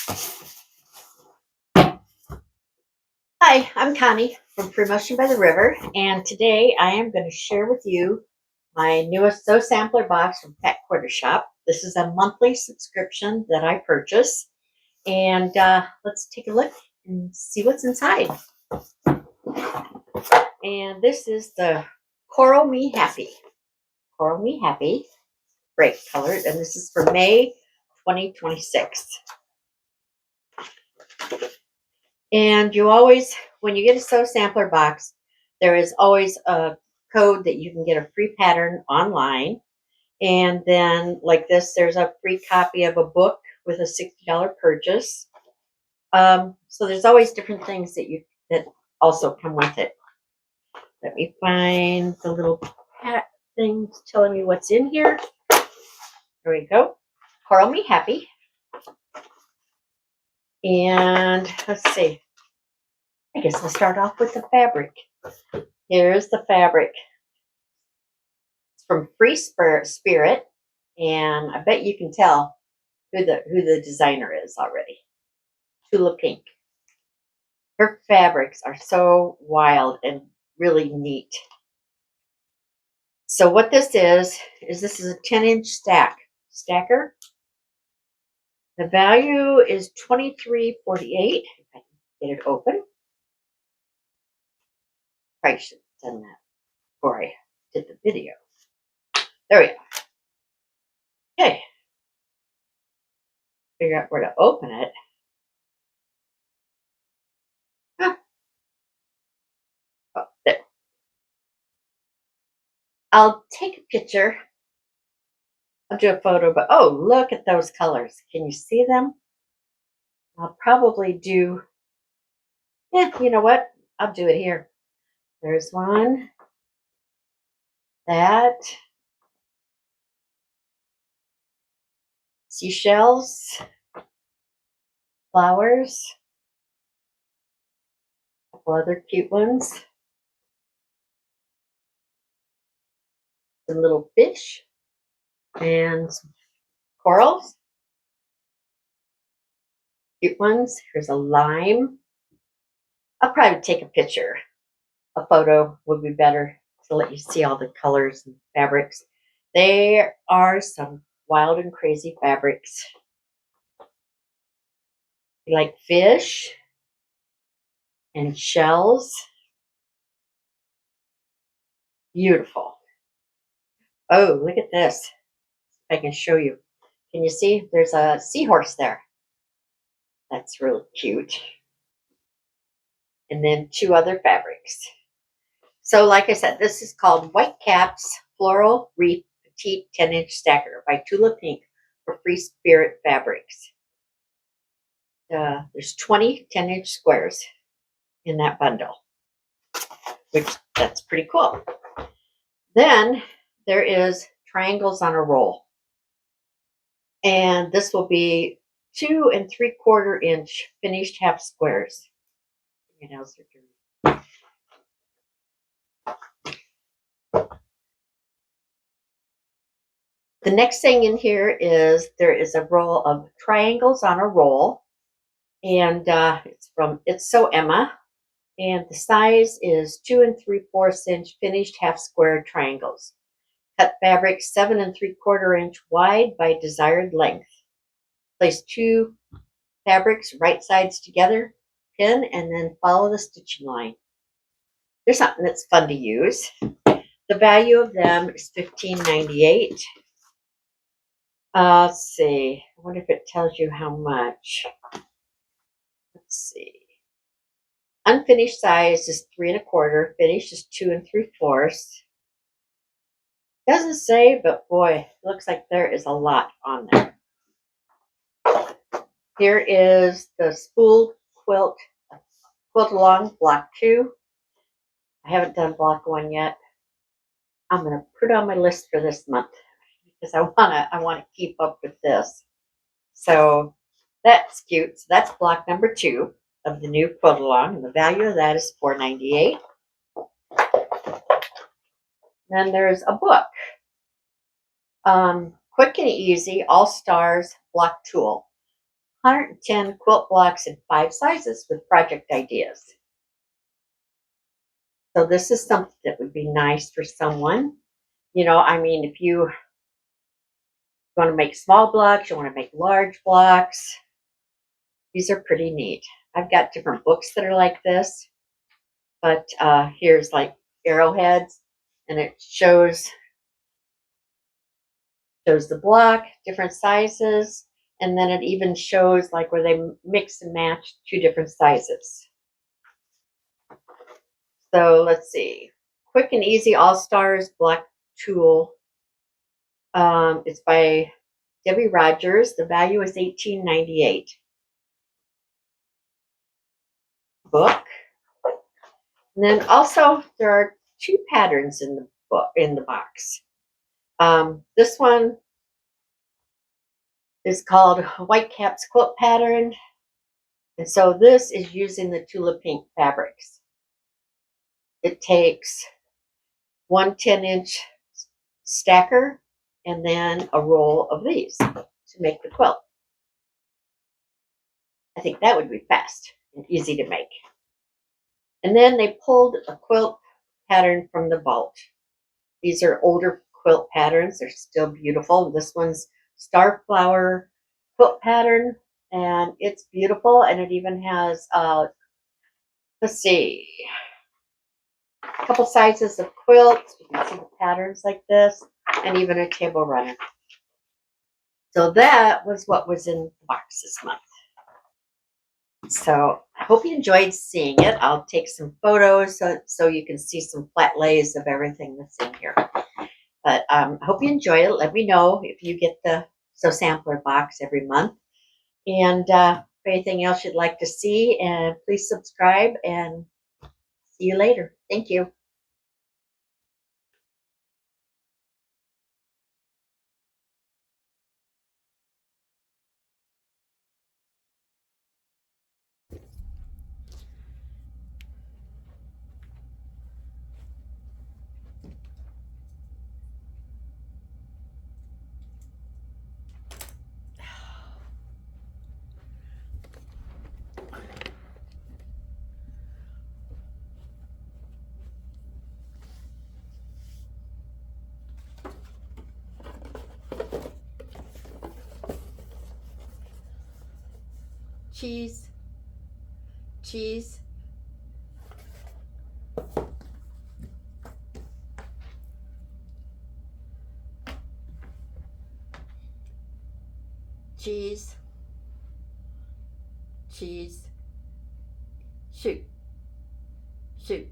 Hi, I'm Connie from Free Motion by the River, and today I am going to share with you my newest Sew Sampler box from Pet Quarter Shop. This is a monthly subscription that I purchase, and let's take a look and see what's inside. And this is the Coral Me Happy. Coral Me Happy, great colors, and this is for May 2026. And you always, when you get a Sew Sampler box, there is always a code that you can get a free pattern online. And then, like this, there's a free copy of a book with a $60 purchase. So there's always different things that also come with it. Let me find the little hat thing telling me what's in here. There we go. Coral Me Happy. And let's see. I guess we'll start off with the fabric. Here's the fabric. It's from Free Spirit, and I bet you can tell who the designer is already. Tula Pink. Her fabrics are so wild and really neat. So what this is this is a 10-inch stacker. The value is $23.48. If I can get it open. Probably should have done that before I did the video. There we go. Okay. Figure out where to open it. Huh. Oh, there. I'll take a picture. I'll do a photo, but oh, look at those colors. Can you see them? I'll probably do, you know what? I'll do it here. There's one. That. Seashells. Flowers. A couple other cute ones. Some little fish. And some corals. Cute ones. Here's a lime. I'll probably take a picture. A photo would be better to let you see all the colors and fabrics. There are some wild and crazy fabrics. You like fish and shells. Beautiful. Oh, look at this. If I can show you. Can you see? There's a seahorse there. That's really cute. And then two other fabrics. So like I said, this is called White Caps Floral Reef Petite 10-inch Stacker by Tula Pink for Free Spirit Fabrics. There's 20 10-inch squares in that bundle, which that's pretty cool. Then there is triangles on a roll. And this will be 2 3/4 inch finished half squares. The next thing in here is there is a roll of triangles on a roll, and it's So Emma, and the size is 2 3/4 inch finished half square triangles. Cut fabric 7 3/4 inch wide by desired length. Place 2 fabrics right sides together, pin, and then follow the stitching line. There's something that's fun to use. The value of them is $15.98. Let's see. I wonder if it tells you how much. Let's see. Unfinished size is 3 1/4. Finished is 2 3/4. Doesn't say, but boy, looks like there is a lot on there. Here is the spool quilt along block 2. I haven't done block 1 yet. I'm going to put it on my list for this month because I want to keep up with this. So that's cute. So that's block number 2 of the new quilt along, and the value of that is $4.98. Then there's a book. Quick and Easy All Stars Block Tool. 110 quilt blocks in 5 sizes with project ideas. So this is something that would be nice for someone. I mean, if you want to make small blocks, you want to make large blocks, these are pretty neat. I've got different books that are like this, but here's like arrowheads, and it shows the block, different sizes, and then it even shows like where they mix and match 2 different sizes. So let's see. Quick and Easy All Stars Block Tool. It's by Debbie Rogers. The value is $18.98. Book. And then also there are 2 patterns in the book in the box. This one is called White Caps Quilt Pattern. And so this is using the Tula Pink fabrics. It takes one 10-inch stacker and then a roll of these to make the quilt. I think that would be fast and easy to make. And then they pulled a quilt pattern from the vault. These are older quilt patterns. They're still beautiful. This one's Starflower quilt pattern, and it's beautiful. And it even has, let's see, a couple sizes of quilts. You can see the patterns like this, and even a table runner. So that was what was in the box this month. So I hope you enjoyed seeing it. I'll take some photos so you can see some flat lays of everything that's in here. But I hope you enjoy it. Let me know if you get the sampler box every month. And if anything else you'd like to see, and please subscribe, and see you later. Thank you. Cheese, cheese, cheese, cheese, shoot, shoot.